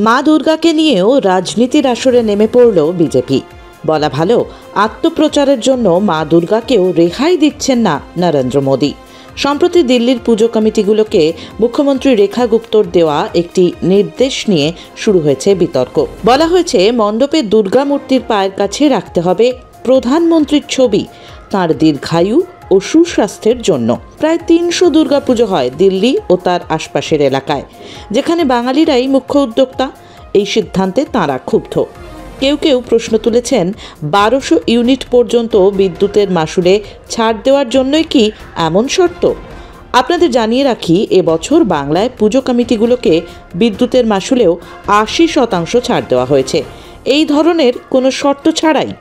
মা দুর্গাকে নিয়েও রাজনীতির আসরে নেমে পড়ল বিজেপি। বলা ভালো, আত্মপ্রচারের জন্য মা দুর্গাকেও রেহাই দিচ্ছেন না নরেন্দ্র মোদী। সম্প্রতি দিল্লির পুজো কমিটিগুলোকে মুখ্যমন্ত্রী রেখা গুপ্তর দেওয়া একটি নির্দেশ নিয়ে শুরু হয়েছে বিতর্ক। বলা হয়েছে, মণ্ডপে দুর্গা মূর্তির পায়ের কাছে রাখতে হবে প্রধানমন্ত্রীর ছবি, তাঁর দীর্ঘায়ু ও সুস্বাস্থ্যের জন্য। প্রায় ৩০০ দুর্গাপুজো হয় দিল্লি ও তার আশপাশের এলাকায়, যেখানে বাঙালিরাই মুখ্য উদ্যোক্তা। এই সিদ্ধান্তে তাঁরা ক্ষুব্ধ। কেউ কেউ প্রশ্ন তুলেছেন, ১২০০ ইউনিট পর্যন্ত বিদ্যুতের মাশুলে ছাড় দেওয়ার জন্যই কি এমন শর্ত? আপনাদের জানিয়ে রাখি, এবছর বাংলায় পুজো কমিটিগুলোকে বিদ্যুতের মাশুলেও ৮০% ছাড় দেওয়া হয়েছে, এই ধরনের কোনো শর্ত ছাড়াই।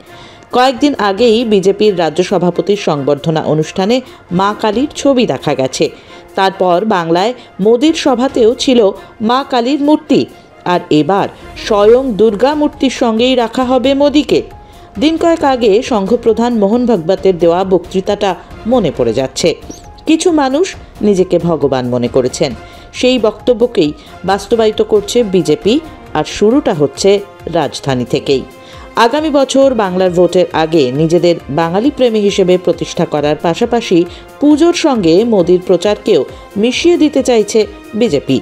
কয়েকদিন আগেই বিজেপির রাজ্য সভাপতির সংবর্ধনা অনুষ্ঠানে মা কালীর ছবি দেখা গেছে। তারপর বাংলায় মোদির সভাতেও ছিল মা কালীর মূর্তি, আর এবার স্বয়ং দুর্গা মূর্তির সঙ্গেই রাখা হবে মোদিকে। দিন কয়েক আগে সংঘপ্রধান মোহন ভাগবতের দেওয়া বক্তৃতাটা মনে পড়ে যাচ্ছে। কিছু মানুষ নিজেকে ভগবান মনে করেছেন, সেই বক্তব্যকেই বাস্তবায়িত করছে বিজেপি, আর শুরুটা হচ্ছে রাজধানী থেকেই। আগামী বছর বাংলার ভোটের আগে নিজেদের বাঙালি প্রেমী হিসেবে প্রতিষ্ঠা করার পাশাপাশি পুজোর সঙ্গে মোদির প্রচারকেও মিশিয়ে দিতে চাইছে বিজেপি।